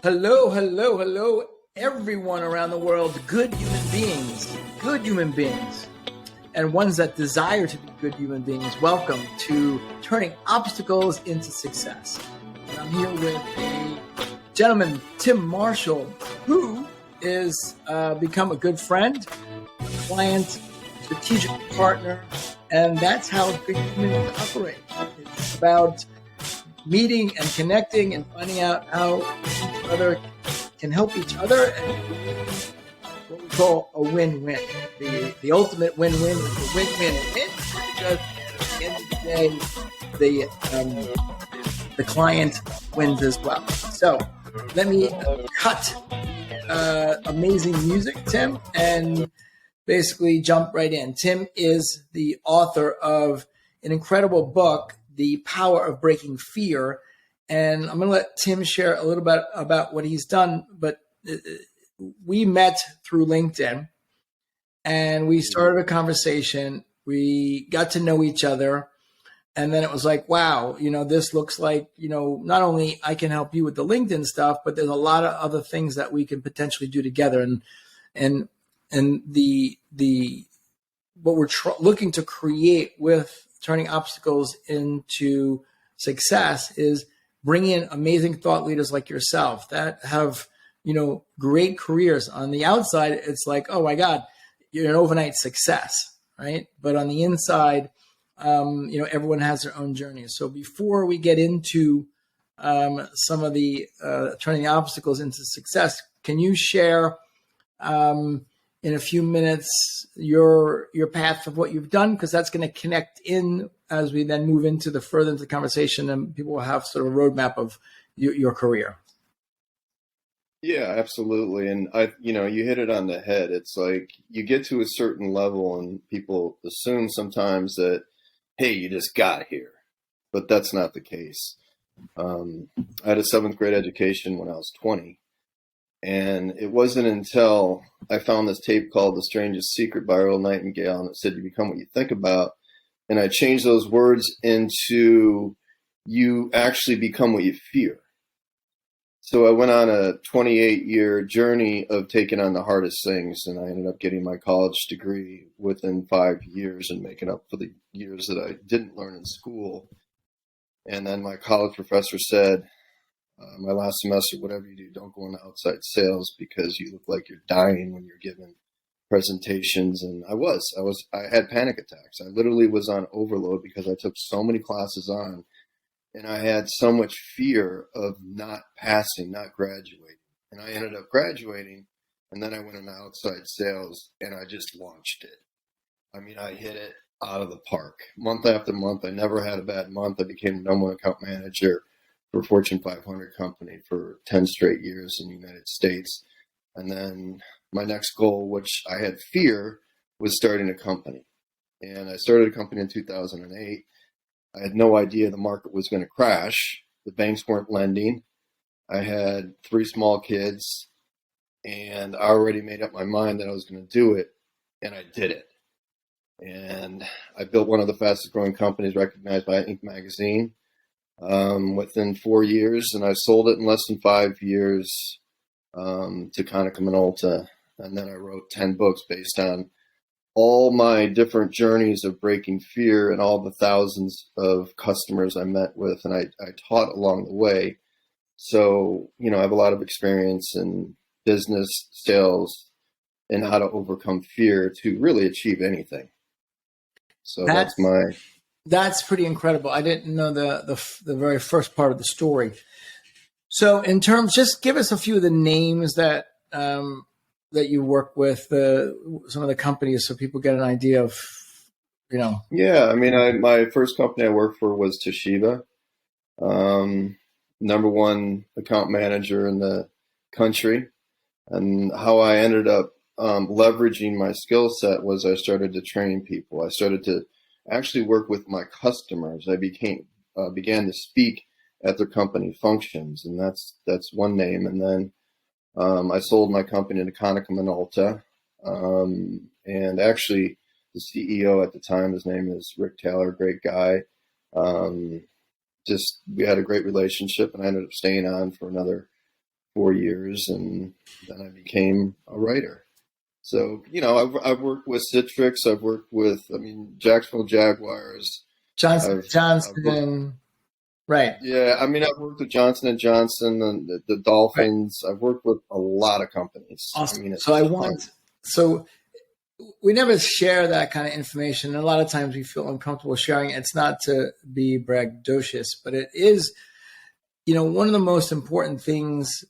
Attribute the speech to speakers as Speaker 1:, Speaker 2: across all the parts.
Speaker 1: Hello, hello, hello, everyone around the world. Good human beings, and ones that desire to be good human beings. Welcome to Turning Obstacles into Success. And I'm here with a gentleman, Tim Marshall, who is become a good friend, a client, strategic partner, and that's how good humans operate. It's about meeting and connecting and finding out how each other can help each other and what we call a win-win. The ultimate win-win is a win-win-win because at the end of the day, the client wins as well. So let me cut amazing music, Tim, and basically jump right in. Tim is the author of an incredible book, The Power of Breaking Fear. And I'm going to let Tim share a little bit about what he's done. But we met through LinkedIn and we started a conversation. We got to know each other. And then it was like, wow, this looks like, not only I can help you with the LinkedIn stuff, but there's a lot of other things that we can potentially do together. And what we're looking to create with Turning Obstacles into Success is bring in amazing thought leaders like yourself that have, great careers. On the outside, it's like, oh my God, you're an overnight success, right? But on the inside, everyone has their own journey. So before we get into some of the turning obstacles into success, can you share in a few minutes your path of what you've done, because that's going to connect in as we then move into the conversation, and people will have sort of a roadmap of your career.
Speaker 2: Yeah, absolutely. And you hit it on the head. It's like you get to a certain level and people assume sometimes that, hey, you just got here, but that's not the case. I had a 7th grade education when I was 20. And it wasn't until I found this tape called The Strangest Secret by Earl Nightingale, and it said, you become what you think about. And I changed those words into, you actually become what you fear. So I went on a 28-year journey of taking on the hardest things, and I ended up getting my college degree within 5 years and making up for the years that I didn't learn in school. And then my college professor said, my last semester, whatever you do, don't go into outside sales because you look like you're dying when you're giving presentations. And I had panic attacks. I literally was on overload because I took so many classes on, and I had so much fear of not passing, not graduating. And I ended up graduating, and then I went into outside sales and I just launched it. I mean, I hit it out of the park month after month. I never had a bad month. I became the #1 account manager for a Fortune 500 company for 10 straight years in the United States. And then my next goal, which I had fear, was starting a company. And I started a company in 2008. I had no idea the market was going to crash. The banks weren't lending. I had 3 small kids, and I already made up my mind that I was going to do it, and I did it. And I built one of the fastest growing companies recognized by Inc. magazine. Within 4 years, and I sold it in less than 5 years to Konica Minolta. And then I wrote 10 books based on all my different journeys of breaking fear and all the thousands of customers I met with, and I taught along the way. So, I have a lot of experience in business, sales, and how to overcome fear to really achieve anything. So
Speaker 1: That's pretty incredible. I didn't know the very first part of the story. So in terms, just give us a few of the names that you work with, some of the companies, so people get an idea of,
Speaker 2: Yeah, I mean, my first company I worked for was Toshiba, #1 account manager in the country. And how I ended up leveraging my skill set was I started to train people. I started to actually work with my customers. I began to speak at their company functions, and that's one name. And then I sold my company to Konica Minolta, and actually the CEO at the time, his name is Rick Taylor, great guy. We had a great relationship, and I ended up staying on for another 4 years, and then I became a writer. So, I've worked with Citrix. I've worked with, Jacksonville Jaguars.
Speaker 1: Johnson
Speaker 2: I've worked,
Speaker 1: Johnson, right?
Speaker 2: yeah, I've worked with Johnson and Johnson and the
Speaker 1: Right.
Speaker 2: Dolphins. I've worked with a lot of companies.
Speaker 1: Awesome.
Speaker 2: A
Speaker 1: So
Speaker 2: ton.
Speaker 1: so we never share that kind of information. And a lot of times we feel uncomfortable sharing it. It's not to be braggadocious, but it is, one of the most important things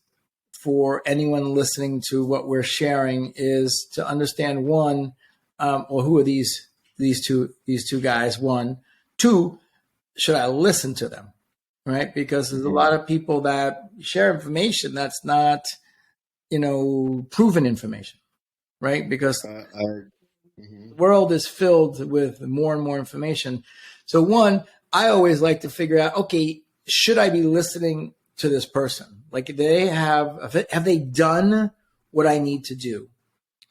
Speaker 1: for anyone listening to what we're sharing is to understand one, well, who are these two guys? One, two, should I listen to them? Right? Because there's a lot of people that share information that's not, proven information, right? Because the world is filled with more and more information. So one, I always like to figure out, okay, should I be listening to this person? Like have they done what I need to do?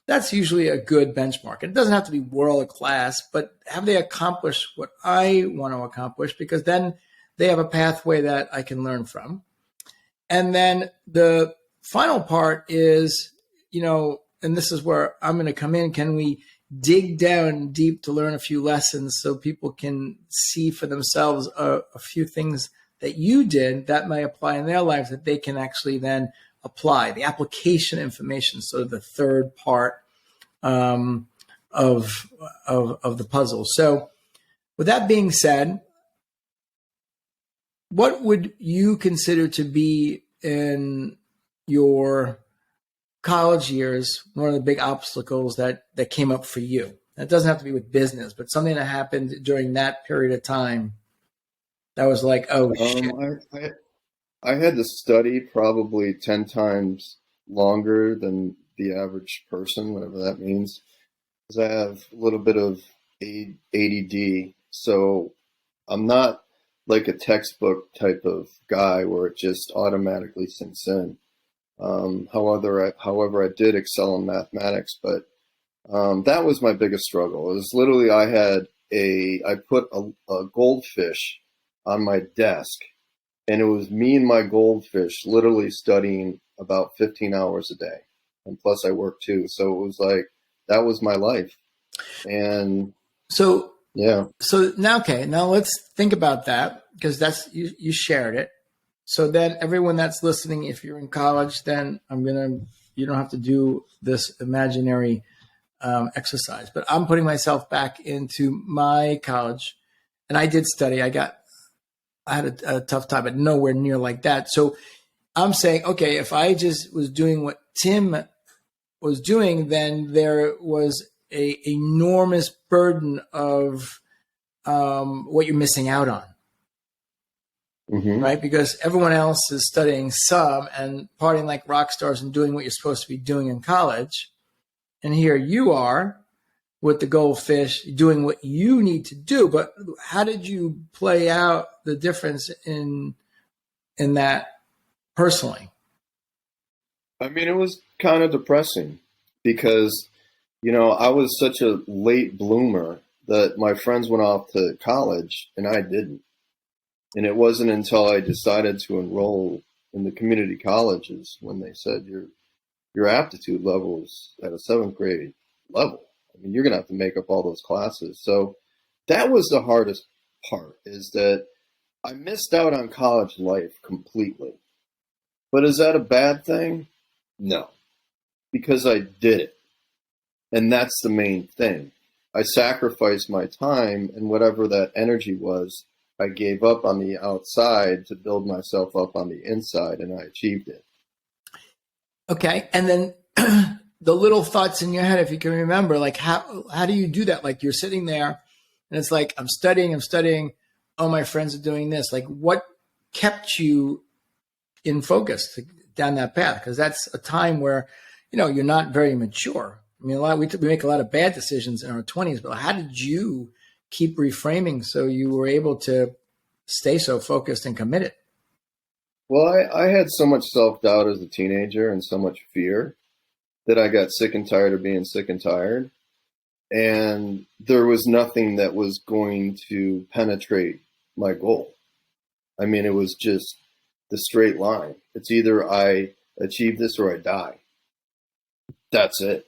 Speaker 1: That's usually a good benchmark. It doesn't have to be world class, but have they accomplished what I want to accomplish? Because then they have a pathway that I can learn from. And then the final part is, and this is where I'm going to come in. Can we dig down deep to learn a few lessons so people can see for themselves a few things that you did that may apply in their lives that they can actually then apply the application information. So the third part of the puzzle. So with that being said, what would you consider to be in your college years one of the big obstacles that came up for you? It doesn't have to be with business, but something that happened during that period of time that was like, oh shit.
Speaker 2: I had to study probably 10 times longer than the average person, whatever that means, because I have a little bit of ADD. So I'm not like a textbook type of guy where it just automatically sinks in. However, I did excel in mathematics, but that was my biggest struggle. It was literally I put a goldfish on my desk, and it was me and my goldfish literally studying about 15 hours a day. And plus I work too. So it was like, that was my life. And
Speaker 1: so,
Speaker 2: yeah.
Speaker 1: So now, okay, now let's think about that because that's, you shared it. So then everyone that's listening, if you're in college, then you don't have to do this imaginary exercise, but I'm putting myself back into my college and I did study. I had a tough time, but nowhere near like that. So I'm saying, okay, if I just was doing what Tim was doing, then there was a enormous burden of what you're missing out on.
Speaker 2: Mm-hmm.
Speaker 1: Right? Because everyone else is studying some and partying like rock stars and doing what you're supposed to be doing in college. And here you are with the goldfish doing what you need to do. But how did you play out the difference in that personally?
Speaker 2: It was kind of depressing because, I was such a late bloomer that my friends went off to college and I didn't. And it wasn't until I decided to enroll in the community colleges when they said your aptitude level is at a 7th grade level. You're going to have to make up all those classes. So that was the hardest part, is that I missed out on college life completely. But is that a bad thing? No, because I did it. And that's the main thing. I sacrificed my time, and whatever that energy was, I gave up on the outside to build myself up on the inside, and I achieved it. Okay.
Speaker 1: And then the little thoughts in your head, if you can remember, like how do you do that? Like you're sitting there and it's like, I'm studying. Oh, my friends are doing this. Like what kept you in focus down that path? Because that's a time where, you're not very mature. We make a lot of bad decisions in our 20s, but how did you keep reframing so you were able to stay so focused and committed?
Speaker 2: Well, I had so much self-doubt as a teenager and so much fear that I got sick and tired of being sick and tired. And there was nothing that was going to penetrate my goal. It was just the straight line. It's either I achieve this or I die. That's it.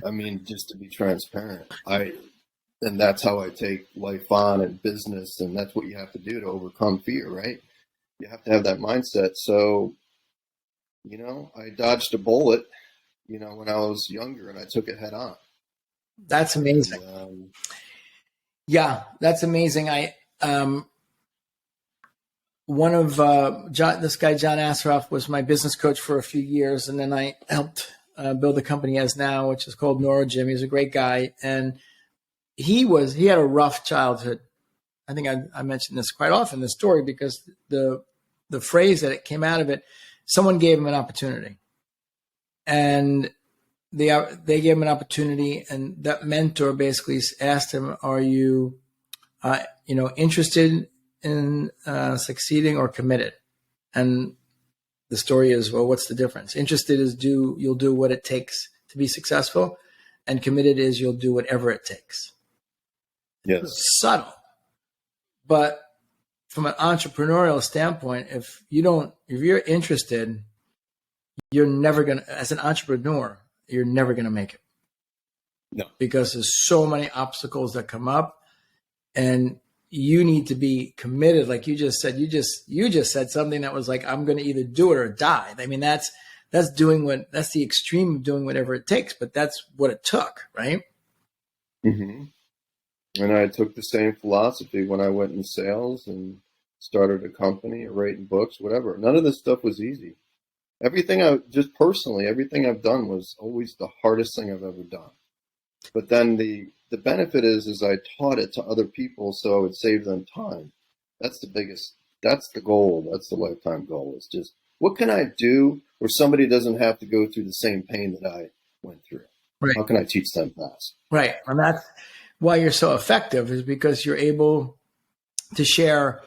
Speaker 2: I mean, just to be transparent, and that's how I take life on in business. And that's what you have to do to overcome fear, right? You have to have that mindset. So, I dodged a bullet, when I was younger, and I took it head on.
Speaker 1: That's amazing. Yeah, that's amazing. One of this guy, John Asseroff, was my business coach for a few years, and then I helped build the company he has now, which is called NeuroGym. He's a great guy, and he had a rough childhood. I think I mentioned this quite often, this story, because the phrase that it came out of it, someone gave him an opportunity, and they gave him an opportunity, and that mentor basically asked him, "Are you, interested in succeeding or committed?" And the story is, well, what's the difference? Interested is you'll do what it takes to be successful, and committed is you'll do whatever it takes.
Speaker 2: Yes.
Speaker 1: It's subtle, but from an entrepreneurial standpoint, if you're interested, you're never gonna, as an entrepreneur, you're never gonna make it.
Speaker 2: No,
Speaker 1: because there's so many obstacles that come up, and you need to be committed. Like you just said, you just said something that was like, I'm going to either do it or die. I mean, that's the extreme of doing whatever it takes, but that's what it took. Right.
Speaker 2: Mm-hmm. And I took the same philosophy when I went in sales and started a company or writing books, whatever. None of this stuff was easy. Everything everything I've done was always the hardest thing I've ever done. But then the benefit is I taught it to other people so I would save them time. That's the goal. That's the lifetime goal. It's just, what can I do where somebody doesn't have to go through the same pain that I went through? Right. How can I teach them fast?
Speaker 1: Right. And that's why you're so effective, is because you're able to share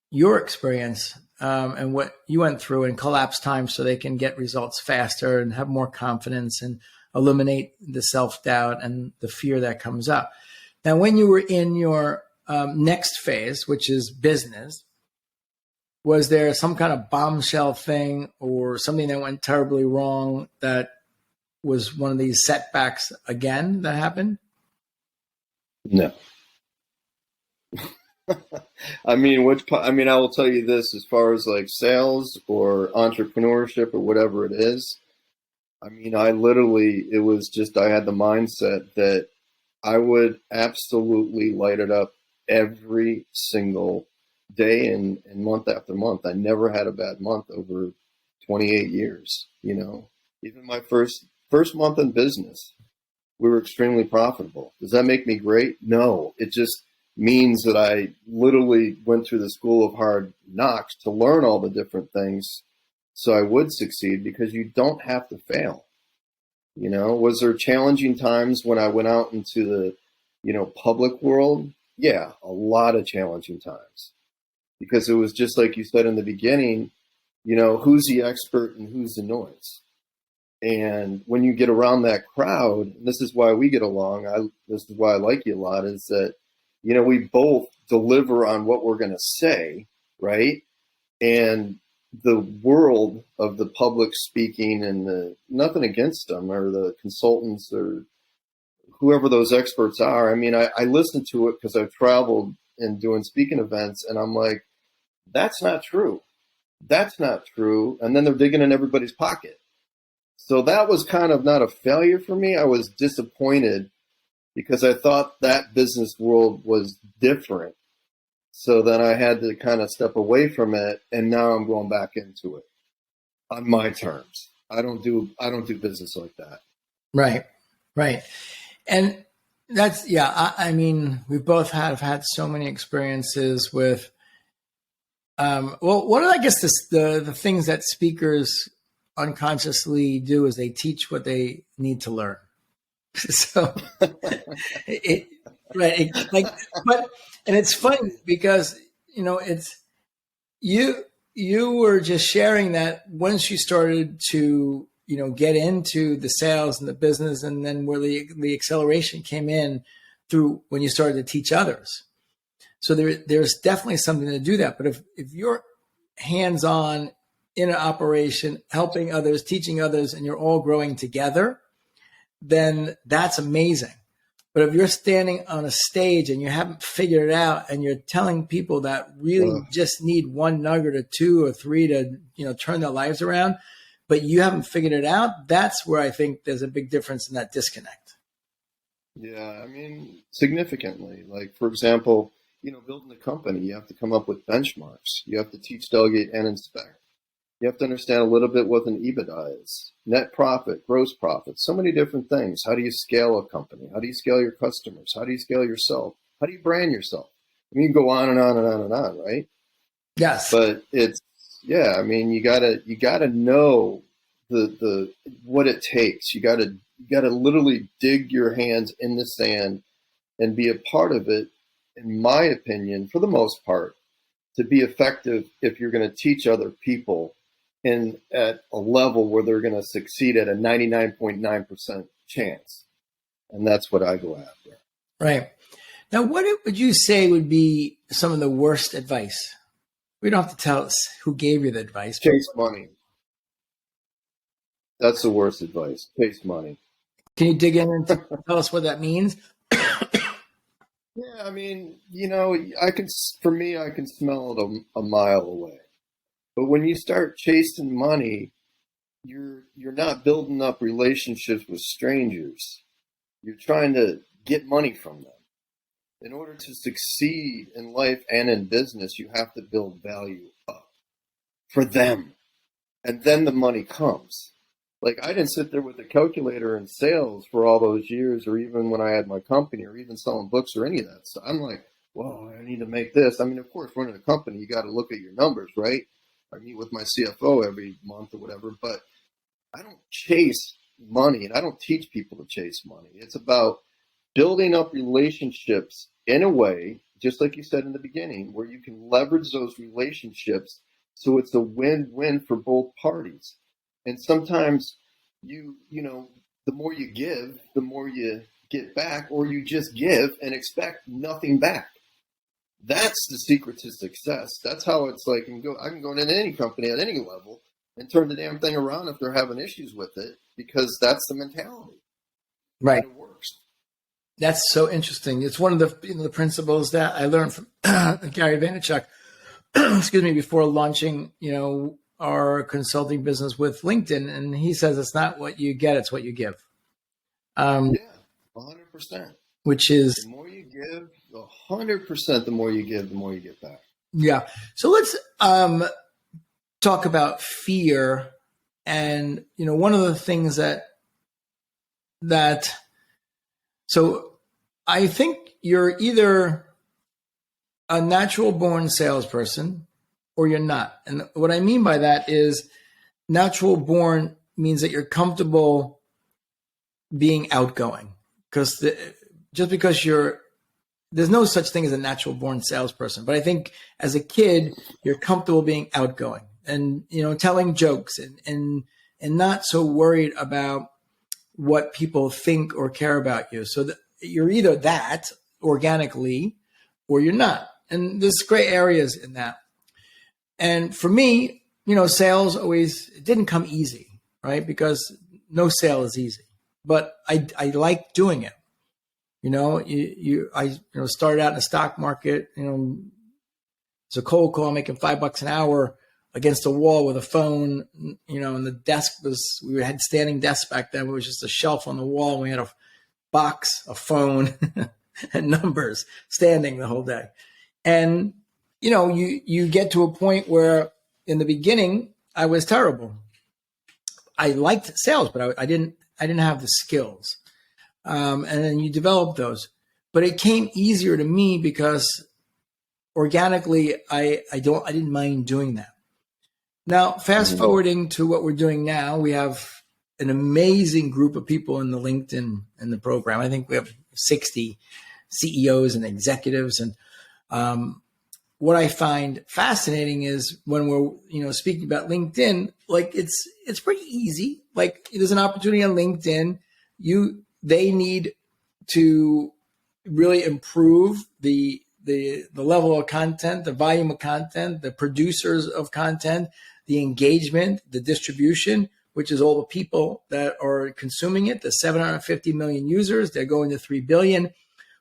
Speaker 1: your experience and what you went through and collapse time so they can get results faster and have more confidence and eliminate the self-doubt and the fear that comes up. Now, when you were in your next phase, which is business, was there some kind of bombshell thing or something that went terribly wrong that was one of these setbacks again that happened?
Speaker 2: No. I will tell you this, as far as like sales or entrepreneurship or whatever it is. I had the mindset that I would absolutely light it up every single day and month after month. I never had a bad month over 28 years, Even my first month in business, we were extremely profitable. Does that make me great? No. It just means that I literally went through the school of hard knocks to learn all the different things so I would succeed, because you don't have to fail. Was there challenging times when I went out into the, public world? Yeah, a lot of challenging times, because it was just like you said in the beginning, who's the expert and who's the noise? And when you get around that crowd, and this is why we get along, this is why I like you a lot, is that, we both deliver on what we're going to say, right? And the world of the public speaking and nothing against them or the consultants or whoever those experts are. I listen to it because I've traveled and doing speaking events, and I'm like, that's not true. That's not true. And then they're digging in everybody's pocket. So that was kind of not a failure for me. I was disappointed because I thought that business world was different. So then I had to kind of step away from it, and now I'm going back into it on my terms. I don't do business like that. Right.
Speaker 1: And that's, we both have had so many experiences with, what are, I guess, the things that speakers unconsciously do is they teach what they need to learn. So and it's funny because, it's, you were just sharing that once you started to, get into the sales and the business, and then where the acceleration came in through when you started to teach others. So there's definitely something to do that. But if you're hands-on in an operation, helping others, teaching others, and you're all growing together, then that's amazing. But if you're standing on a stage and you haven't figured it out and you're telling people that really just need one nugget or two or three to, turn their lives around, but you haven't figured it out, that's where I think there's a big difference in that disconnect.
Speaker 2: Yeah, I mean, significantly. Like, for example, building a company, you have to come up with benchmarks. You have to teach, delegate, and inspect. You have to understand a little bit what an EBITDA is, net profit, gross profit, so many different things. How do you scale a company? How do you scale your customers? How do you scale yourself? How do you brand yourself? I mean, you can go on and on and on and on, right?
Speaker 1: Yes.
Speaker 2: But I mean, you gotta know the what it takes. You gotta literally dig your hands in the sand and be a part of it, in my opinion, for the most part, to be effective if you're going to teach other people at a level where they're going to succeed at a 99.9% chance. And that's what I go after.
Speaker 1: Right. Now, what would you say would be some of the worst advice? We don't have to tell us who gave you the advice.
Speaker 2: Chase money. That's the worst advice. Chase money.
Speaker 1: Can you dig in and tell us what that means?
Speaker 2: Yeah, I mean, I can smell it a mile away. But when you start chasing money, you're not building up relationships with strangers. You're trying to get money from them. In order to succeed in life and in business, you have to build value up for them. And then the money comes. Like, I didn't sit there with a calculator in sales for all those years, or even when I had my company, or even selling books or any of that. So I'm like, whoa, I need to make this. I mean, of course, running a company, you got to look at your numbers, right? I meet with my CFO every month or whatever, but I don't chase money, and I don't teach people to chase money. It's about building up relationships in a way, just like you said in the beginning, where you can leverage those relationships so it's a win-win for both parties. And sometimes the more you give, the more you get back, or you just give and expect nothing back. That's the secret to success. That's how it's like, I can go into any company at any level and turn the damn thing around if they're having issues with it, because that's the mentality.
Speaker 1: Right.
Speaker 2: It works.
Speaker 1: That's so interesting. It's one of the principles that I learned from Gary Vaynerchuk, excuse me, before launching, our consulting business with LinkedIn. And he says, it's not what you get, it's what you give.
Speaker 2: Yeah, 100%.
Speaker 1: Which is,
Speaker 2: the more you give, 100%, the more you give, the more you get back.
Speaker 1: Yeah. So let's talk about fear. And, one of the things so I think you're either a natural born salesperson or you're not. And what I mean by that is natural born means that you're comfortable being outgoing, because just because there's no such thing as a natural born salesperson. But I think as a kid, you're comfortable being outgoing and, telling jokes and not so worried about what people think or care about you. So you're either that organically or you're not. And there's gray areas in that. And for me, sales it didn't come easy, right? Because no sale is easy, but I like doing it. I started out in the stock market, it's a cold call, making $5 an hour against a wall with a phone, and the desk we had standing desks back then. It was just a shelf on the wall. And we had a box, a phone and numbers standing the whole day. And, you get to a point where in the beginning I was terrible. I liked sales, but I didn't have the skills. And then you develop those, but it came easier to me because organically I didn't mind doing that. Now, fast forwarding to what we're doing now, we have an amazing group of people in the LinkedIn in the program. I think we have 60 CEOs and executives. And what I find fascinating is when we're speaking about LinkedIn, like it's pretty easy. Like, there's an opportunity on LinkedIn. They need to really improve the level of content, the volume of content, the producers of content. the engagement, the distribution, which is all the people that are consuming it, the 750 million users, they're going to 3 billion.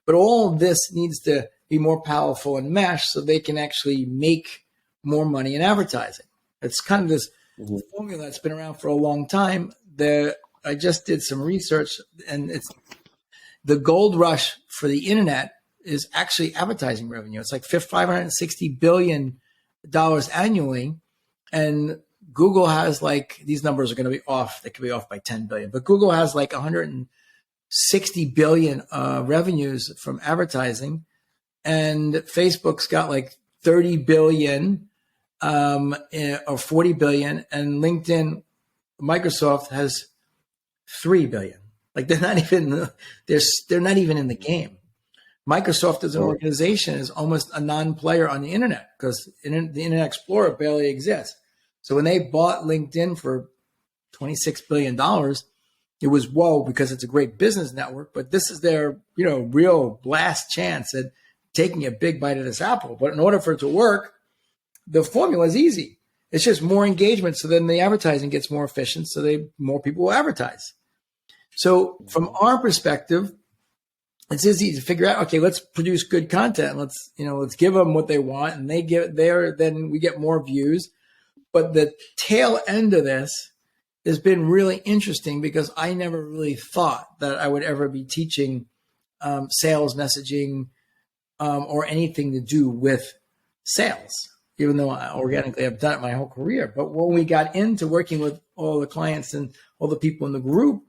Speaker 1: But all of this needs to be more powerful and mesh so they can actually make more money in advertising. It's kind of this formula that's been around for a long time. I just did some research, and it's the gold rush for the internet is actually advertising revenue. It's like $560 billion annually. And Google has like, these numbers are going to be off. They could be off by 10 billion, but Google has like 160 billion revenues from advertising. And Facebook's got like 30 billion or 40 billion. And LinkedIn, Microsoft has 3 billion. Like they're not even in the game. Microsoft as an organization is almost a non-player on the internet because the Internet Explorer barely exists. So when they bought LinkedIn for $26 billion, it was whoa, because it's a great business network, but this is their, real last chance at taking a big bite of this apple. But in order for it to work, the formula is easy. It's just more engagement. So then the advertising gets more efficient. So more people will advertise. So from our perspective, it's easy to figure out, okay, let's produce good content. Let's give them what they want, and they get there. Then we get more views. But the tail end of this has been really interesting because I never really thought that I would ever be teaching sales messaging or anything to do with sales, even though I organically have done it my whole career. But when we got into working with all the clients and all the people in the group,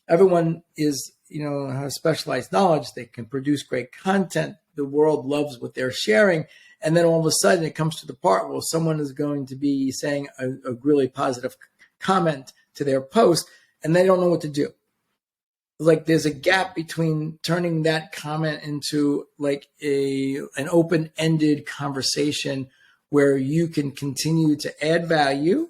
Speaker 1: everyone is, has specialized knowledge. They can produce great content. The world loves what they're sharing. And then all of a sudden it comes to the part where someone is going to be saying a really positive comment to their post, and they don't know what to do. Like there's a gap between turning that comment into like an open-ended conversation where you can continue to add value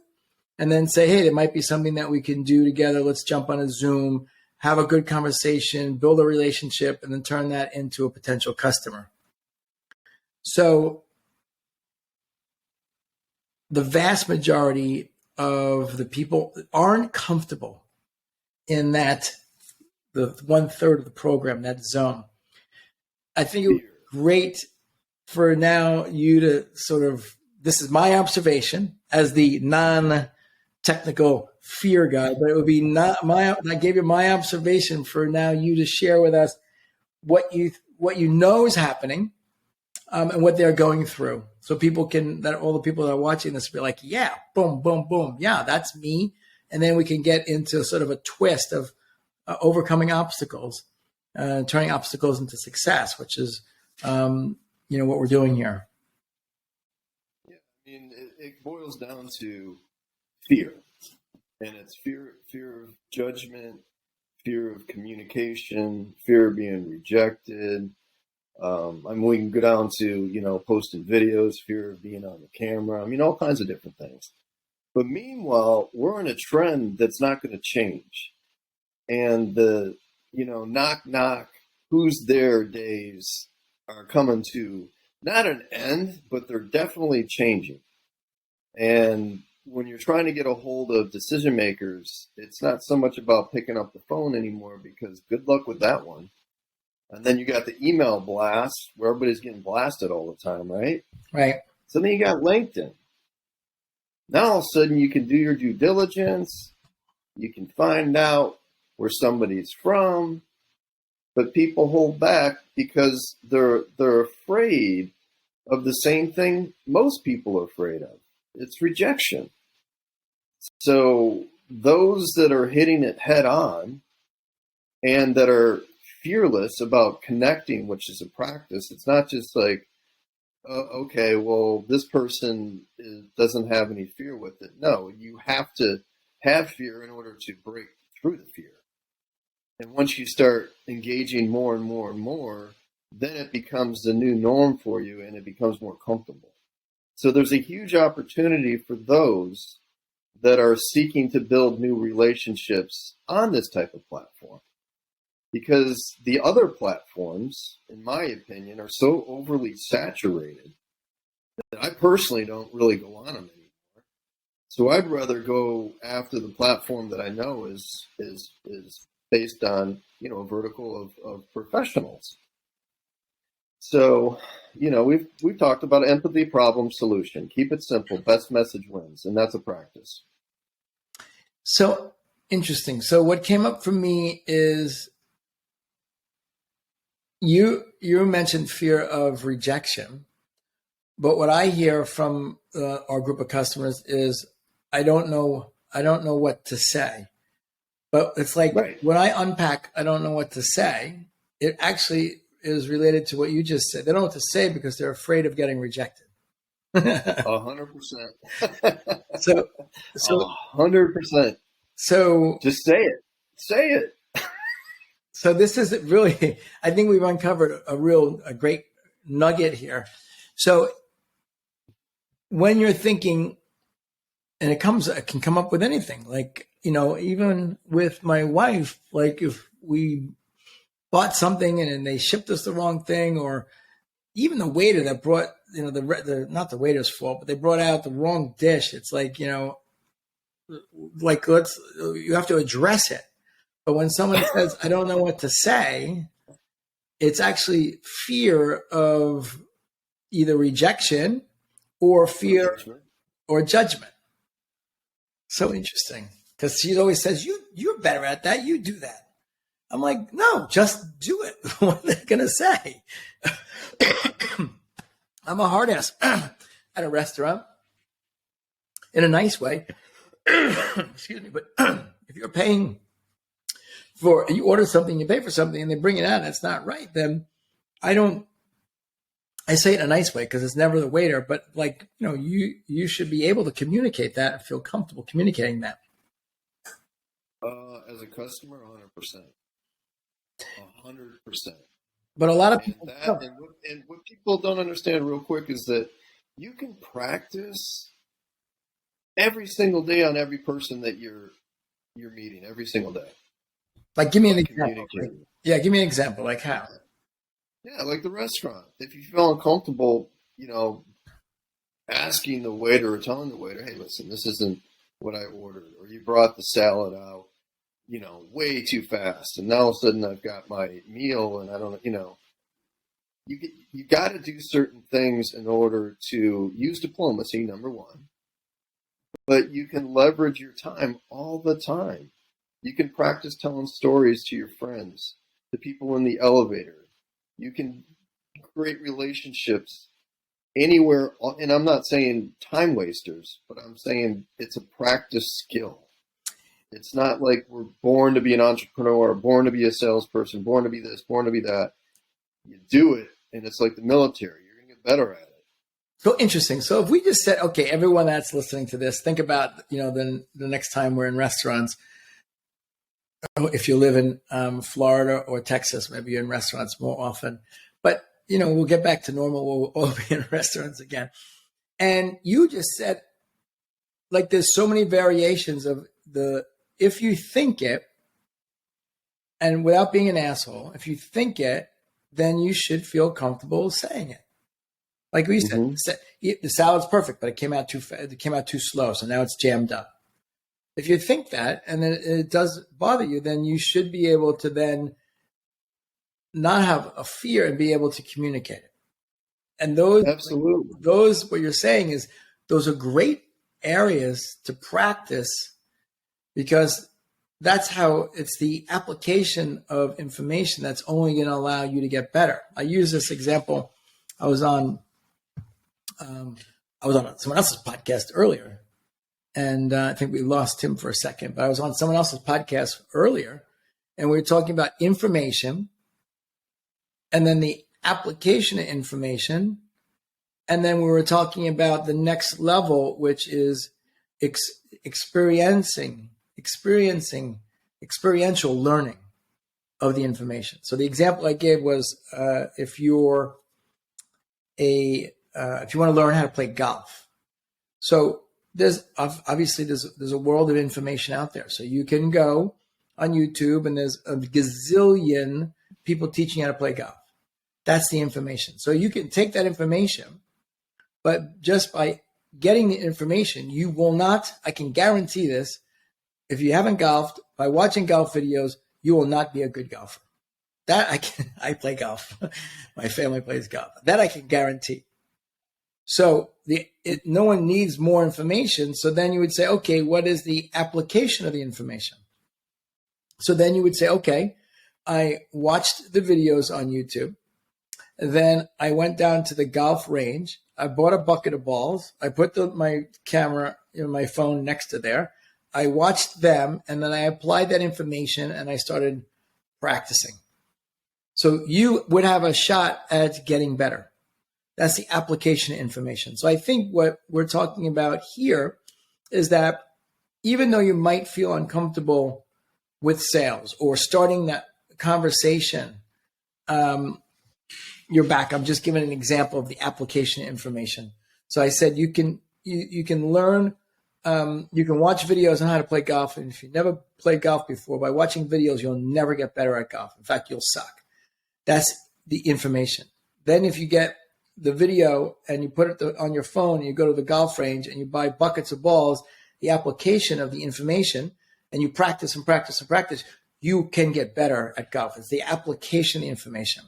Speaker 1: and then say, hey, there might be something that we can do together. Let's jump on a Zoom, have a good conversation, build a relationship, and then turn that into a potential customer. So the vast majority of the people aren't comfortable in that, the 1/3 of the program, that zone. I think it would be great for now you to sort of, this is my observation as the non-technical fear guy, but it would be I gave you my observation for now you to share with us what you know is happening and what they're going through. So all the people that are watching this will be like, yeah, boom, boom, boom. Yeah, that's me. And then we can get into sort of a twist of overcoming obstacles, turning obstacles into success, which is, what we're doing here.
Speaker 2: Yeah, I mean, it boils down to fear. And it's fear of judgment, fear of communication, fear of being rejected. We can go down to, posting videos, fear of being on the camera. All kinds of different things. But meanwhile, we're in a trend that's not going to change. And the, knock, knock, who's there days are coming to not an end, but they're definitely changing. And when you're trying to get a hold of decision makers, it's not so much about picking up the phone anymore, because good luck with that one. And then you got the email blast where everybody's getting blasted all the time, right?
Speaker 1: Right.
Speaker 2: So then you got LinkedIn. Now all of a sudden you can do your due diligence. You can find out where somebody's from. But people hold back because they're afraid of the same thing most people are afraid of. It's rejection. So those that are hitting it head on and that are fearless about connecting, which is a practice, it's not just like, okay, well, this person doesn't have any fear with it. No, you have to have fear in order to break through the fear. And once you start engaging more and more and more, then it becomes the new norm for you and it becomes more comfortable. So there's a huge opportunity for those that are seeking to build new relationships on this type of platform. Because the other platforms, in my opinion, are so overly saturated that I personally don't really go on them anymore. So I'd rather go after the platform that I know is based on, a vertical of professionals. So, we've talked about empathy, problem, solution. Keep it simple. Best message wins, and that's a practice.
Speaker 1: So interesting. So what came up for me is you mentioned fear of rejection, but what I hear from our group of customers is I don't know what to say. But it's like
Speaker 2: Right.
Speaker 1: when I unpack, I don't know what to say. It actually is related to what you just said. They don't know what to say because they're afraid of getting rejected.
Speaker 2: 100%.
Speaker 1: So
Speaker 2: 100%.
Speaker 1: So
Speaker 2: Just say it. Say it.
Speaker 1: So this is really, I think we've uncovered a great nugget here. So when you're thinking, and it can come up with anything, like, even with my wife, like if we bought something and they shipped us the wrong thing, or even the waiter that brought, not the waiter's fault, but they brought out the wrong dish. It's like, like you have to address it. But when someone says, I don't know what to say, it's actually fear of either rejection or fear or judgment. So interesting, because she always says, you're better at that. You do that. I'm like, no, just do it. What are they going to say? I'm a hard ass at a restaurant in a nice way. Excuse me. But if you're paying you order something, you pay for something, and they bring it out and it's not right, then I say it in a nice way because it's never the waiter, but like, you should be able to communicate that and feel comfortable communicating that.
Speaker 2: As a customer, 100%. 100%.
Speaker 1: But a lot of people
Speaker 2: and what people don't understand real quick is that you can practice every single day on every person that you're meeting every single day.
Speaker 1: Like, give me an example. Give me an example. Like how?
Speaker 2: Yeah, like the restaurant. If you feel uncomfortable, asking the waiter or telling the waiter, hey, listen, this isn't what I ordered, or you brought the salad out, way too fast, and now all of a sudden I've got my meal, and I don't, you got to do certain things in order to use diplomacy, number one, but you can leverage your time all the time. You can practice telling stories to your friends, to people in the elevator. You can create relationships anywhere, and I'm not saying time wasters, but I'm saying it's a practice skill. It's not like we're born to be an entrepreneur, born to be a salesperson, born to be this, born to be that. You do it, and it's like the military. You're going to get better at it.
Speaker 1: So interesting. So if we just said, okay, everyone that's listening to this, think about, the next time we're in restaurants. If you live in Florida or Texas, maybe you're in restaurants more often. But, we'll get back to normal. We'll all be in restaurants again. And you just said, like, there's so many variations of if you think it, and without being an asshole, if you think it, then you should feel comfortable saying it. Like we said, the salad's perfect, but it came out too fast. It came out too slow, so now it's jammed up. If you think that, and then it does bother you, then you should be able to then not have a fear and be able to communicate it. And
Speaker 2: absolutely,
Speaker 1: what you're saying is those are great areas to practice, because that's how it's the application of information that's only going to allow you to get better. I use this example. I was on someone else's podcast earlier, and I think we lost him for a second, but I was on someone else's podcast earlier, and we were talking about information, and then the application of information, and then we were talking about the next level, which is experiential learning of the information. So the example I gave was if you want to learn how to play golf. So there's a world of information out there. So you can go on YouTube and there's a gazillion people teaching how to play golf. That's the information. So you can take that information, but just by getting the information, you will not, I can guarantee this, if you haven't golfed, by watching golf videos, you will not be a good golfer. That I play golf. My family plays golf. That I can guarantee. So no one needs more information. So then you would say, okay, what is the application of the information? So then you would say, okay, I watched the videos on YouTube. Then I went down to the golf range. I bought a bucket of balls. I put my camera, my phone next to there. I watched them, and then I applied that information, and I started practicing. So you would have a shot at getting better. That's the application information. So I think what we're talking about here is that even though you might feel uncomfortable with sales or starting that conversation, you're back. I'm just giving an example of the application information. So I said you can learn, you can watch videos on how to play golf. And if you never played golf before, by watching videos, you'll never get better at golf. In fact, you'll suck. That's the information. Then if you get the video and you put it on your phone and you go to the golf range and you buy buckets of balls, the application of the information, and you practice and practice and practice, you can get better at golf. It's the application of the information.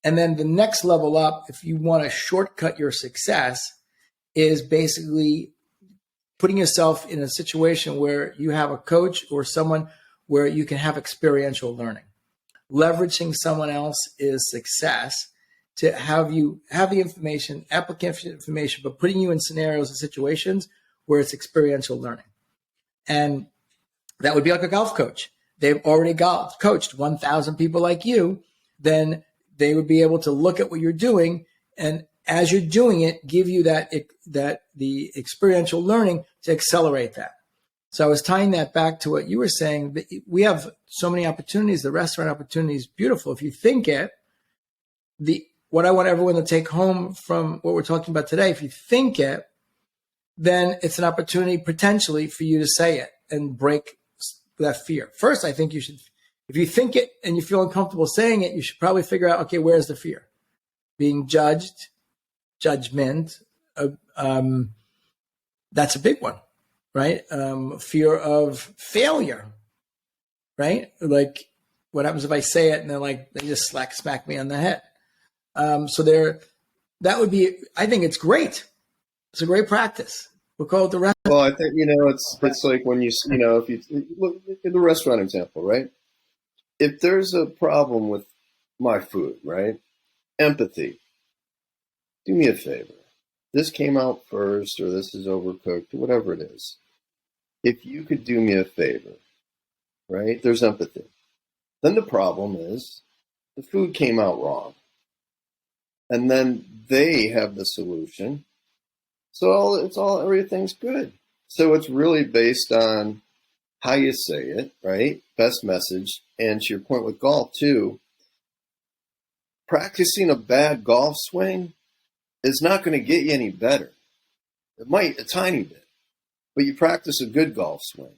Speaker 1: And then the next level up, if you want to shortcut your success, is basically putting yourself in a situation where you have a coach or someone where you can have experiential learning. Leveraging someone else is success, to have you have the information, application information, but putting you in scenarios and situations where it's experiential learning. And that would be like a golf coach. They've already coached 1,000 people like you. Then they would be able to look at what you're doing, and as you're doing it, give you that the experiential learning to accelerate that. So I was tying that back to what you were saying. We have so many opportunities. The restaurant opportunity is beautiful. If you think it, what I want everyone to take home from what we're talking about today, if you think it, then it's an opportunity potentially for you to say it and break that fear. First, I think you should, if you think it and you feel uncomfortable saying it, you should probably figure out, okay, where's the fear? Being judged, judgment, that's a big one, right? Fear of failure, right? Like, what happens if I say it and they just smack me on the head? That would be, I think it's great. It's a great practice. We'll call it the restaurant.
Speaker 2: Well, I think, it's like when if you look at the restaurant example, right? If there's a problem with my food, right? Empathy. Do me a favor. This came out first, or this is overcooked, or whatever it is. If you could do me a favor, right? There's empathy. Then the problem is the food came out wrong. And then they have the solution. So everything's good. So it's really based on how you say it, right? Best message. And to your point with golf too, practicing a bad golf swing is not going to get you any better. It might a tiny bit, but you practice a good golf swing.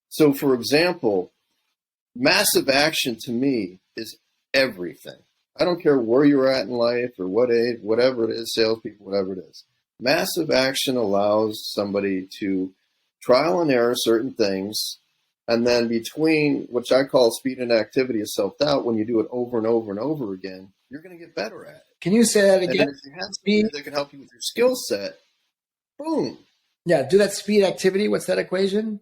Speaker 2: So for example, massive action to me is everything. I don't care where you're at in life or what age, whatever it is, salespeople, whatever it is. Massive action allows somebody to trial and error certain things, and then between, which I call speed and activity of self-doubt, when you do it over and over and over again, you're going to get better at it.
Speaker 1: Can you say that again?
Speaker 2: And if you have speed that can help you with your skill set, boom.
Speaker 1: Yeah, do that speed activity. What's that equation?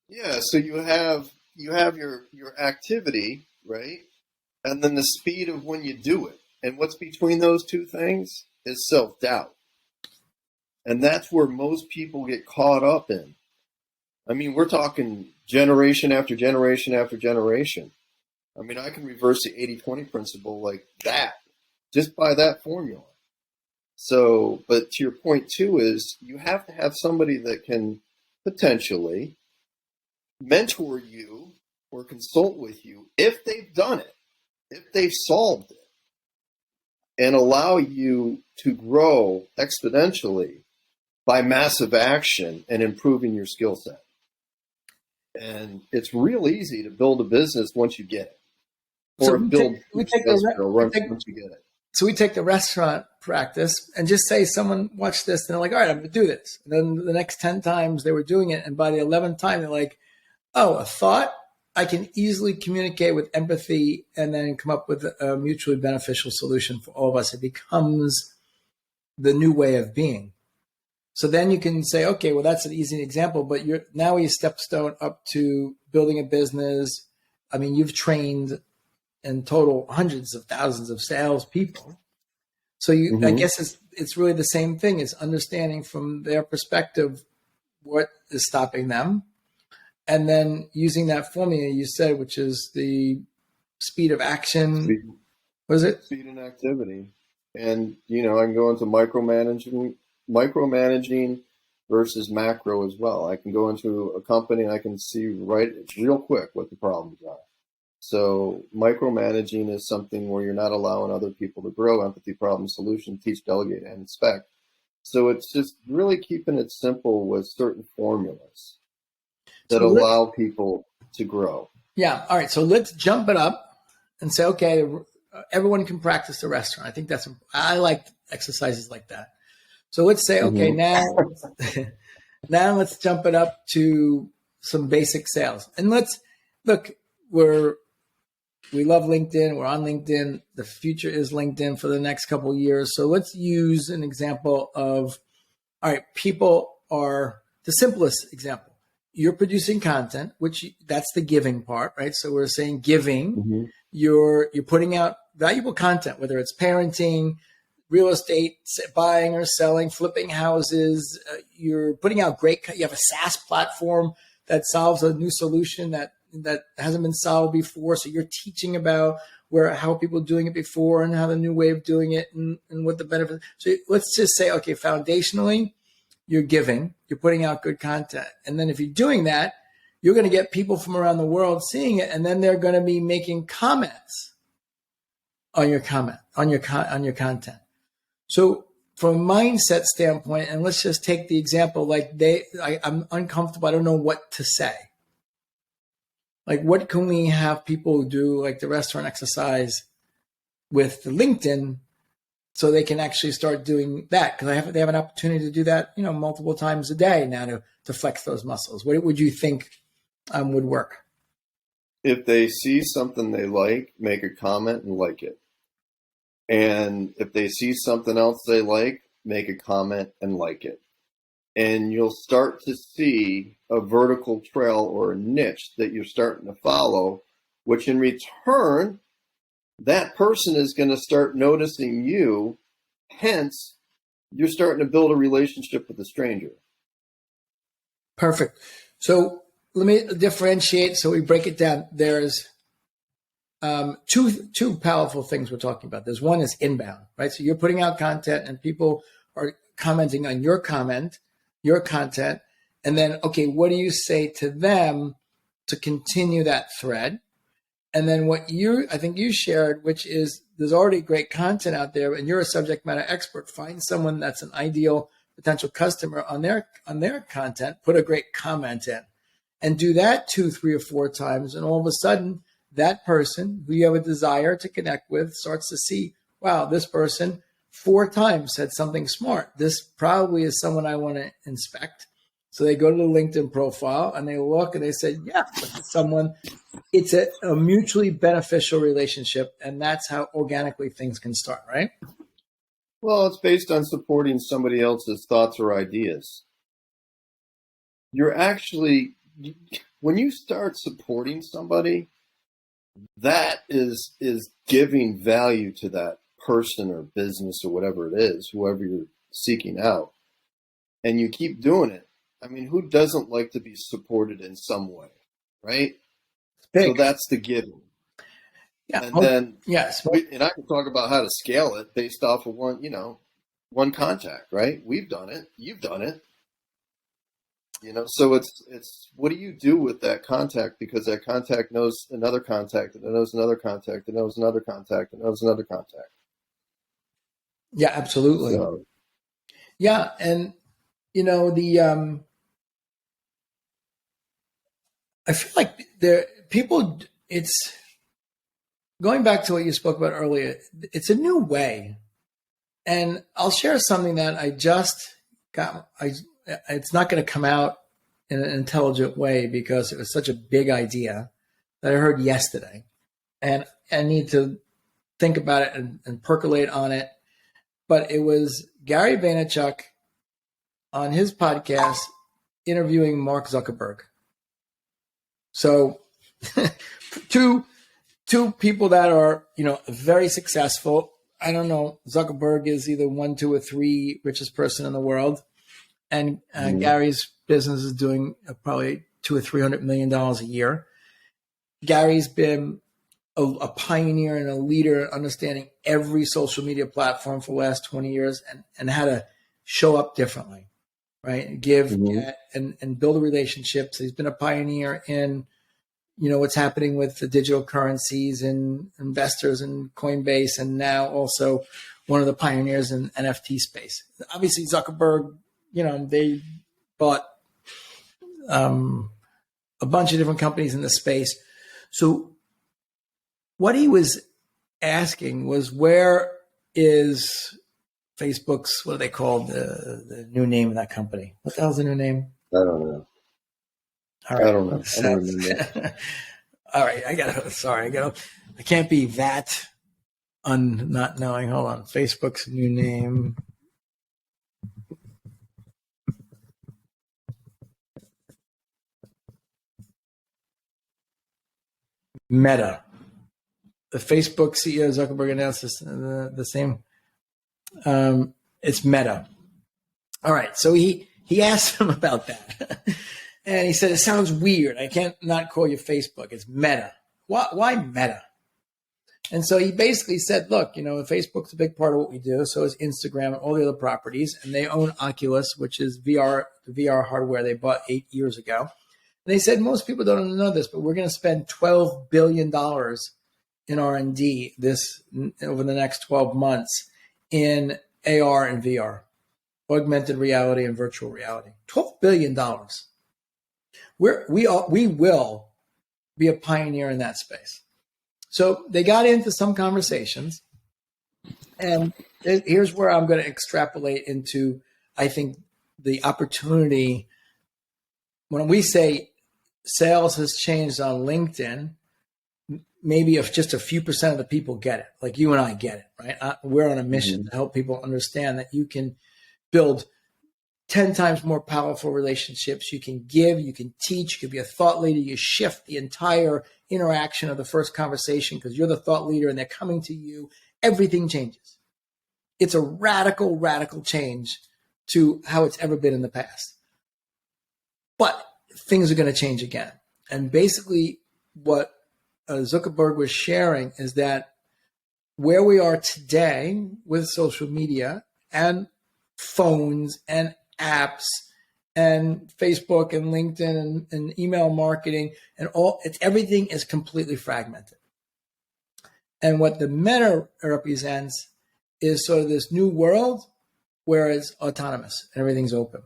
Speaker 2: Yeah, so you have your activity, right? And then the speed of when you do it. And what's between those two things is self-doubt. And that's where most people get caught up in. I mean, we're talking generation after generation after generation. I mean, I can reverse the 80-20 principle like that, just by that formula. So, but to your point too is you have to have somebody that can potentially mentor you or consult with you if they've done it, if they've solved it, and allow you to grow exponentially by massive action and improving your skill set. And it's real easy to build a business once you get it. Or once you get it.
Speaker 1: So we take the restaurant practice and just say someone watched this and they're like, all right, I'm going to do this. And then the next 10 times they were doing it. And by the 11th time, they're like, oh, a thought I can easily communicate with empathy and then come up with a mutually beneficial solution for all of us. It becomes the new way of being. So then you can say, okay, well, that's an easy example, but now you stepstone up to building a business. I mean, you've trained in total hundreds of thousands of salespeople. So I guess it's really the same thing. It's understanding from their perspective what is stopping them, and then using that formula you said, which is the speed of action. What is it?
Speaker 2: Speed and activity. And, I can go into micromanaging versus macro as well. I can go into a company and I can see real quick what the problems are. So micromanaging is something where you're not allowing other people to grow. Empathy, problem, solution, teach, delegate, and inspect. So it's just really keeping it simple with certain formulas that allow people to grow.
Speaker 1: Yeah. All right. So let's jump it up and say, okay, everyone can practice the restaurant. I think I like exercises like that. So let's say, okay, now let's jump it up to some basic sales. And look, we love LinkedIn. We're on LinkedIn. The future is LinkedIn for the next couple of years. So let's use an example of, all right, people are the simplest example. You're producing content, that's the giving part, right? So we're saying giving, you're putting out valuable content, whether it's parenting, real estate, buying or selling, flipping houses. You're putting out you have a SaaS platform that solves a new solution that hasn't been solved before. So you're teaching about how people are doing it before and how the new way of doing it and what the benefits. So let's just say, okay, foundationally, you're giving, you're putting out good content. And then if you're doing that, you're going to get people from around the world seeing it. And then they're going to be making comments on your content. So from a mindset standpoint, and let's just take the example, like I'm uncomfortable. I don't know what to say. Like, what can we have people do, like the restaurant exercise with the LinkedIn, so they can actually start doing that? Because they have an opportunity to do that, multiple times a day now to flex those muscles. What would you think would work?
Speaker 2: If they see something they like, make a comment and like it. And if they see something else they like, make a comment and like it. And you'll start to see a vertical trail or a niche that you're starting to follow, which in return, that person is going to start noticing you. Hence, you're starting to build a relationship with a stranger.
Speaker 1: Perfect. So let me differentiate. So we break it down. There's two powerful things we're talking about. There's one is inbound, right? So you're putting out content and people are commenting on your content. And then, okay, what do you say to them to continue that thread? And then I think you shared, which is there's already great content out there and you're a subject matter expert. Find someone that's an ideal potential customer on their content, put a great comment in and do that 2, 3, or 4 times. And all of a sudden that person who you have a desire to connect with starts to see, wow, this person 4 times said something smart. This probably is someone I want to inspect. So they go to the LinkedIn profile and they look and they say, yeah, someone, it's a mutually beneficial relationship. And that's how organically things can start, right?
Speaker 2: Well, it's based on supporting somebody else's thoughts or ideas. You're actually, when you start supporting somebody, that is giving value to that person or business or whatever it is, whoever you're seeking out. And you keep doing it. I mean, who doesn't like to be supported in some way, right? So that's the giving.
Speaker 1: Yeah.
Speaker 2: And then,
Speaker 1: yes.
Speaker 2: And I can talk about how to scale it based off of one contact, right? We've done it. You've done it. So it's what do you do with that contact? Because that contact knows another contact and knows another contact and knows another contact and knows another contact.
Speaker 1: Yeah, absolutely.
Speaker 2: So,
Speaker 1: yeah. And, I feel like people, going back to what you spoke about earlier, it's a new way. And I'll share something that I just got. It's not going to come out in an intelligent way because it was such a big idea that I heard yesterday. And I need to think about it and percolate on it. But it was Gary Vaynerchuk on his podcast interviewing Mark Zuckerberg. So two people that are, very successful. I don't know. Zuckerberg is either 1, 2, or 3 richest person in the world. And Gary's business is doing probably $200 or $300 million a year. Gary's been a pioneer and a leader in understanding every social media platform for the last 20 years and how to show up differently, right? Get, and build relationships. He's been a pioneer in, what's happening with the digital currencies and investors and Coinbase, and now also one of the pioneers in NFT space. Obviously, Zuckerberg, they bought a bunch of different companies in the space. So what he was asking was, where is Facebook's, what do they call the new name of that company? What the hell's the new name?
Speaker 2: I don't know.
Speaker 1: All right.
Speaker 2: I don't know. I don't remember.
Speaker 1: All right. I can't be that not knowing. Hold on. Facebook's new name. Meta. The Facebook CEO Zuckerberg announced this, the same. It's Meta. All right. So he asked him about that. And he said, it sounds weird. I can't not call you Facebook. It's Meta. Why Meta? And so he basically said, look, Facebook's a big part of what we do. So is Instagram and all the other properties. And they own Oculus, which is the VR hardware they bought 8 years ago. And they said, most people don't know this, but we're going to spend $12 billion in R&D over the next 12 months in AR and VR, augmented reality and virtual reality. $12 billion. We will be a pioneer in that space. So they got into some conversations, and here's where I'm going to extrapolate into, I think, the opportunity. When we say sales has changed on LinkedIn, maybe if just a few % of the people get it, like you and I get it, right? We're on a mission to help people understand that you can build 10 times more powerful relationships. You can give, you can teach, you can be a thought leader. You shift the entire interaction of the first conversation because you're the thought leader and they're coming to you. Everything changes. It's a radical, radical change to how it's ever been in the past. But things are going to change again. And basically what Zuckerberg was sharing is that where we are today with social media and phones and apps and Facebook and LinkedIn and email marketing and everything is completely fragmented. And what the Meta represents is sort of this new world where it's autonomous and everything's open.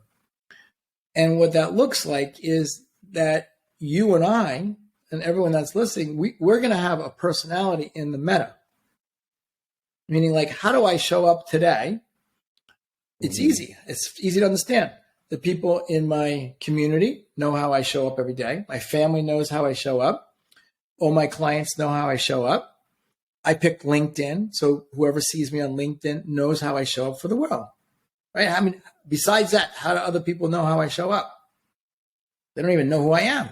Speaker 1: And what that looks like is that you and I and everyone that's listening, we're going to have a personality in the Meta. Meaning, like, how do I show up today? It's easy. It's easy to understand. The people in my community know how I show up every day. My family knows how I show up. All my clients know how I show up. I picked LinkedIn, so whoever sees me on LinkedIn knows how I show up for the world, right? I mean, besides that, how do other people know how I show up? They don't even know who I am,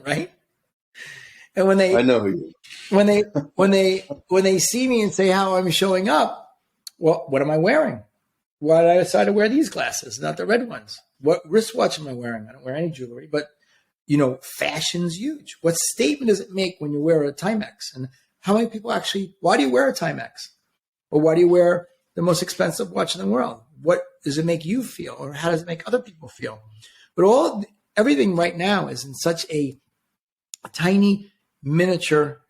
Speaker 1: right? And when they,
Speaker 2: I know who you are.
Speaker 1: when they see me and say how I'm showing up, well, what am I wearing? Why did I decide to wear these glasses, not the red ones? What wristwatch am I wearing? I don't wear any jewelry, but fashion's huge. What statement does it make when you wear a Timex? And how many people actually, why do you wear a Timex? Or why do you wear the most expensive watch in the world? What does it make you feel? Or how does it make other people feel? But everything right now is in such a tiny, miniature,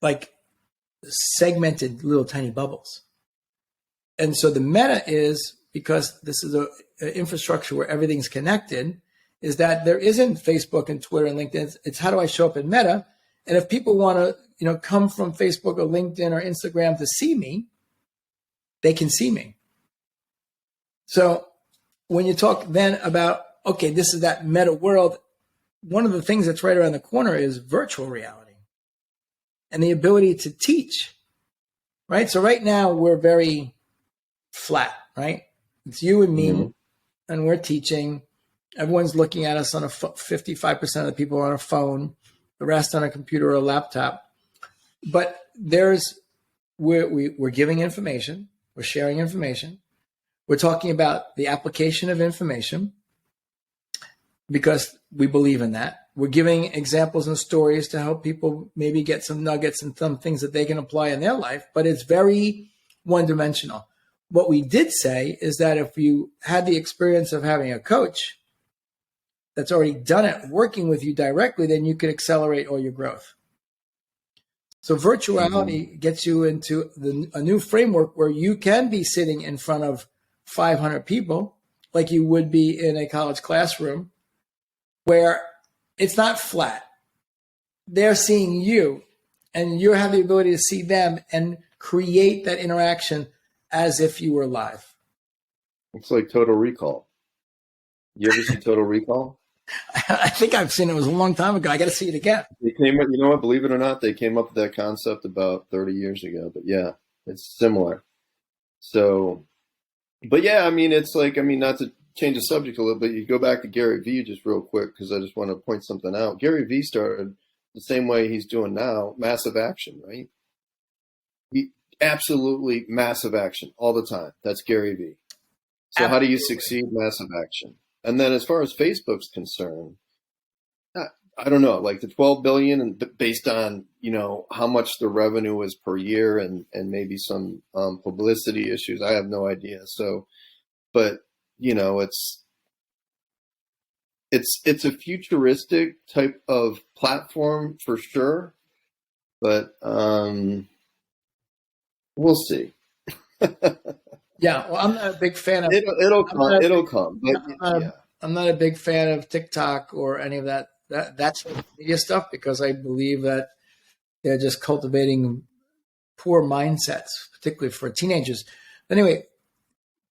Speaker 1: like segmented little tiny bubbles. And so the Meta is, because this is an infrastructure where everything's connected, is that there isn't Facebook and Twitter and LinkedIn. It's how do I show up in Meta? And if people want to come from Facebook or LinkedIn or Instagram to see me, they can see me. So when you talk then about, okay, this is that meta world, one of the things that's right around the corner is virtual reality and the ability to teach, right? So right now we're very flat, right? It's you and me, and we're teaching. Everyone's looking at us on 55% of the people are on a phone, the rest on a computer or a laptop. But we're giving information, we're sharing information, we're talking about the application of information because we believe in that. We're giving examples and stories to help people maybe get some nuggets and some things that they can apply in their life, but it's very one-dimensional. What we did say is that if you had the experience of having a coach that's already done it, working with you directly, then you could accelerate all your growth. So virtuality gets you into a new framework where you can be sitting in front of 500 people like you would be in a college classroom, where it's not flat. They're seeing you, and you have the ability to see them and create that interaction as if you were live.
Speaker 2: It's like Total Recall. You ever see Total Recall?
Speaker 1: I think I've seen it. It was a long time ago. I got to see it again.
Speaker 2: They came up, you know what, believe it or not, they came up with that concept about 30 years ago. But yeah, it's similar. So, but yeah, I mean, it's like, not to change the subject a little bit, you go back to Gary Vee just real quick, because I just want to point something out. Gary Vee started the same way he's doing now, massive action, right? Absolutely massive action all the time. That's Gary Vee. So how do you succeed? Massive action. And then as far as Facebook's concerned, I don't know, like the 12 billion, and based on, how much the revenue is per year and maybe some publicity issues. I have no idea. So, but it's a futuristic type of platform for sure, but we'll see.
Speaker 1: Yeah, well, I'm not a big fan of
Speaker 2: it'll come. But
Speaker 1: I'm not a big fan of TikTok or any of that's media stuff, because I believe that they're just cultivating poor mindsets, particularly for teenagers. But anyway,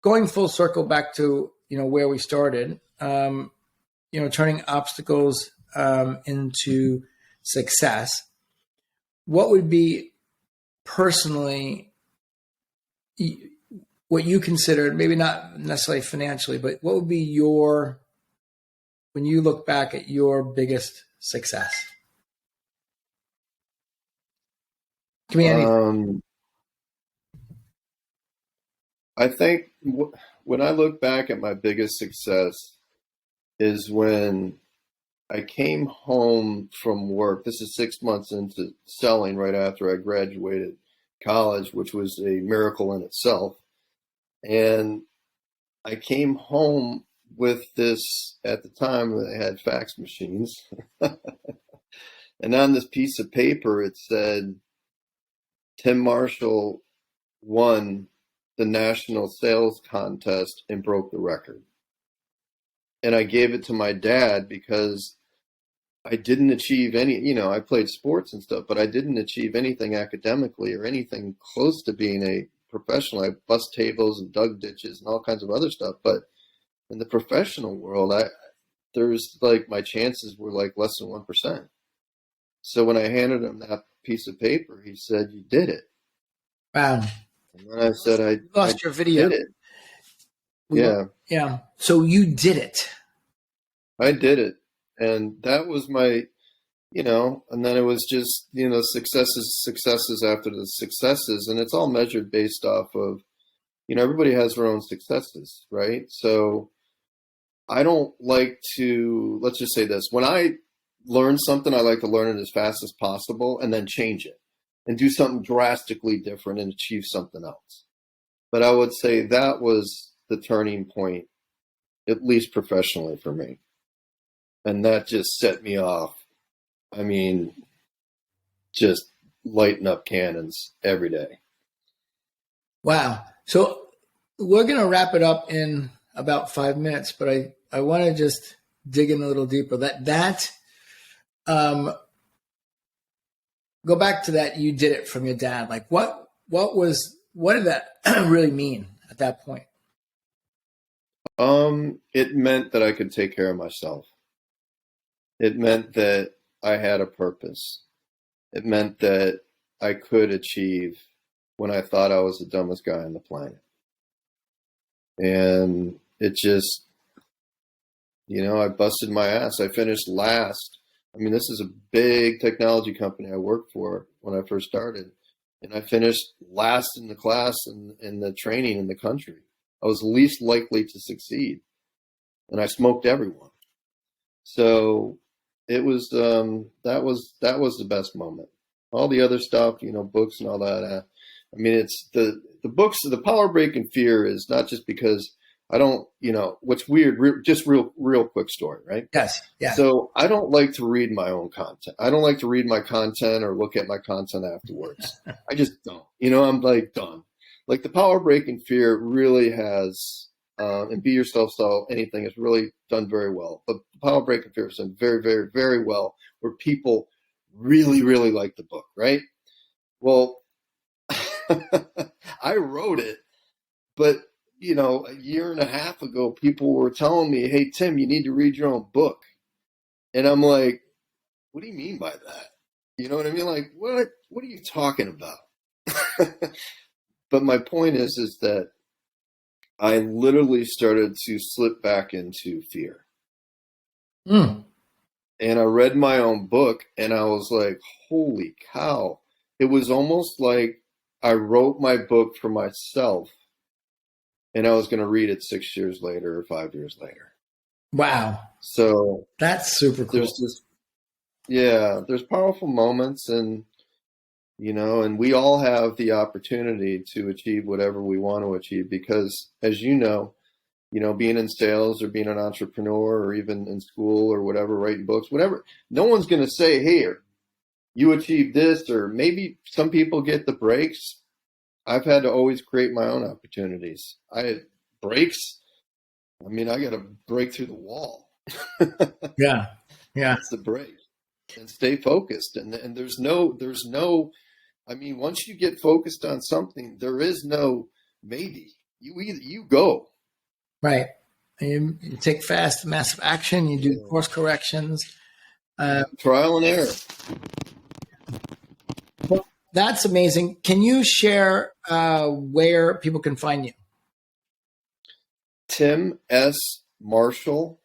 Speaker 1: going full circle back to where we started, turning obstacles into success. What would be personally what you considered, maybe not necessarily financially, but what would be when you look back at your biggest success? Give me anything.
Speaker 2: I think when I look back at my biggest success is when I came home from work. This is 6 months into selling, right after I graduated college, which was a miracle in itself. And I came home with this, at the time they had fax machines. And on this piece of paper, it said, Tim Marshall won the national sales contest and broke the record. And I gave it to my dad because I didn't achieve any, I played sports and stuff, but I didn't achieve anything academically or anything close to being a professional. I bust tables and dug ditches and all kinds of other stuff. But in the professional world, there's like, my chances were like less than 1%. So when I handed him that piece of paper, he said, "You did it."
Speaker 1: Wow.
Speaker 2: And then I said, I
Speaker 1: lost your video.
Speaker 2: Did it.
Speaker 1: Yeah. So you did it.
Speaker 2: I did it. And that was my, and then it was just, successes after the successes. And it's all measured based off of, everybody has their own successes, right? So I don't like to, let's just say this. When I learn something, I like to learn it as fast as possible and then change it and do something drastically different and achieve something else. But I would say that was the turning point, at least professionally for me. And that just set me off. I mean, just lighting up cannons every day. Wow.
Speaker 1: So we're going to wrap it up in about 5 minutes, but I want to just dig in a little deeper. That go back to that. You did it from your dad. Like what did that really mean at that point?
Speaker 2: It meant that I could take care of myself. It meant that I had a purpose. It meant that I could achieve when I thought I was the dumbest guy on the planet. And it just, I busted my ass. I finished last. I mean, this is a big technology company I worked for when I first started. And I finished last in the class in the training in the country. I was least likely to succeed. And I smoked everyone. So it was, that was the best moment. All the other stuff, books and all that. I mean, it's the books, the Power Break and Fear is not just because I don't, what's weird, just real quick story, right?
Speaker 1: Yes. Yeah.
Speaker 2: So I don't like to read my own content. I don't like to read my content or look at my content afterwards. I just don't, I'm like done. Like the Power Break and Fear really has, and Be Yourself Style Anything has really done very well. But the Power Break and Fear has done very, very, very well where people really, really like the book, right? Well, I wrote it, but a year and a half ago, people were telling me, "Hey, Tim, you need to read your own book." And I'm like, what do you mean by that? You know what I mean? Like, what are you talking about? But my point is that I literally started to slip back into fear.
Speaker 1: Mm.
Speaker 2: And I read my own book and I was like, holy cow. It was almost like I wrote my book for myself and I was going to read it 6 years later or 5 years later.
Speaker 1: Wow.
Speaker 2: So
Speaker 1: that's super cool.
Speaker 2: There's powerful moments and we all have the opportunity to achieve whatever we want to achieve because as being in sales or being an entrepreneur or even in school or whatever, writing books, whatever, no one's going to say, hey, you achieved this, or maybe some people get the breaks. I've had to always create my own opportunities. I had breaks. I mean, I got to break through the wall.
Speaker 1: Yeah.
Speaker 2: That's the break. And stay focused. And there's no, I mean, once you get focused on something, there is no maybe. You go.
Speaker 1: Right. You take fast, massive action. You do course corrections.
Speaker 2: Trial and error.
Speaker 1: Well, that's amazing. Can you share where people can find you?
Speaker 2: Tim S. Marshall.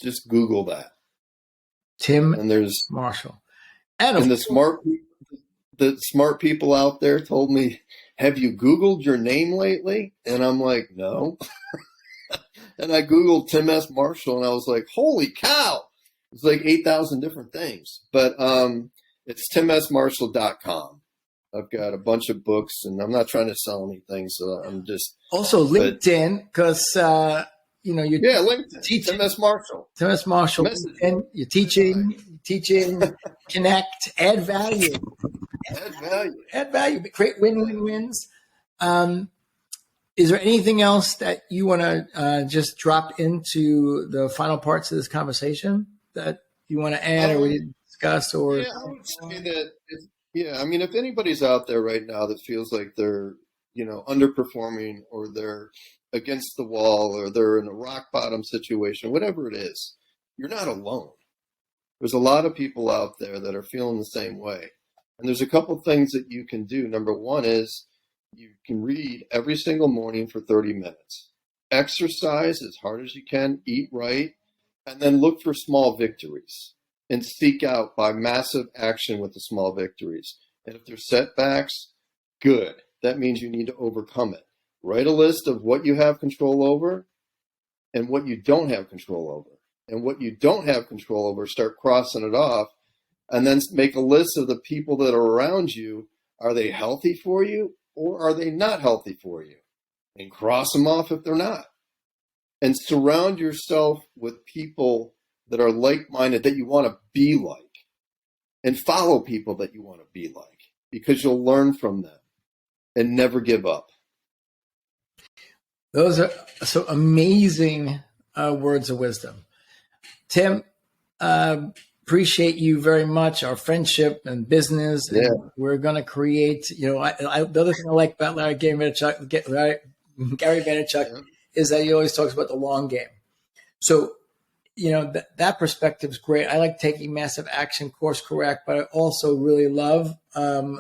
Speaker 2: Just Google that.
Speaker 1: Tim
Speaker 2: and there's
Speaker 1: Marshall.
Speaker 2: And the smart people out there told me, have you Googled your name lately? And I'm like, no. And I Googled Tim S. Marshall and I was like, holy cow. It's like 8,000 different things. But it's timsmarshall.com. I've got a bunch of books and I'm not trying to sell anything. So I'm just.
Speaker 1: Also LinkedIn, because, you're
Speaker 2: LinkedIn.
Speaker 1: teaching.
Speaker 2: Tim S. Marshall.
Speaker 1: Tim S. Marshall. And you're teaching, connect, add value. Add value. Create win-win-wins. Is there anything else that you want to just drop into the final parts of this conversation that you want to add or we discuss? Or
Speaker 2: I would say that if anybody's out there right now that feels like they're underperforming or they're against the wall or they're in a rock bottom situation, whatever it is, you're not alone. There's a lot of people out there that are feeling the same way. And there's a couple things that you can do. Number one is you can read every single morning for 30 minutes. Exercise as hard as you can, eat right, and then look for small victories and seek out by massive action with the small victories. And if there's setbacks, good. That means you need to overcome it. Write a list of what you have control over and what you don't have control over. And what you don't have control over, start crossing it off. And then make a list of the people that are around you. Are they healthy for you or are they not healthy for you? And cross them off if they're not. And surround yourself with people that are like-minded, that you want to be like. And follow people that you want to be like. Because you'll learn from them. And never give up.
Speaker 1: Those are so amazing words of wisdom. Tim, appreciate you very much, our friendship and business.
Speaker 2: Yeah.
Speaker 1: And we're going to create, the other thing I like about Gary Vaynerchuk is that he always talks about the long game. So, that perspective is great. I like taking massive action, course correct, but I also really love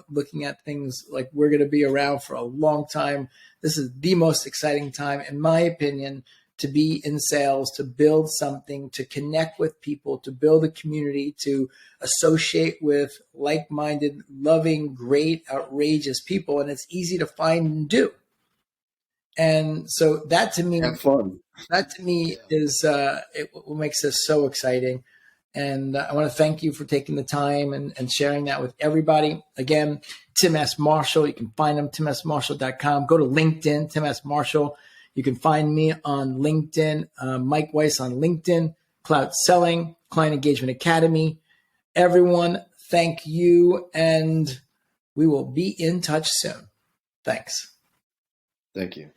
Speaker 1: looking at things like we're going to be around for a long time. This is the most exciting time, in my opinion, to be in sales, to build something, to connect with people, to build a community, to associate with like-minded, loving, great, outrageous people. And it's easy to find and do. And so that to me,
Speaker 2: have fun.
Speaker 1: That to me is what makes this so exciting. And I want to thank you for taking the time and sharing that with everybody. Again, Tim S. Marshall, you can find him, timsmarshall.com. Go to LinkedIn, Tim S. Marshall. You can find me on LinkedIn, Mike Weiss on LinkedIn, Cloud Selling, Client Engagement Academy. Everyone, thank you. And we will be in touch soon. Thanks.
Speaker 2: Thank you.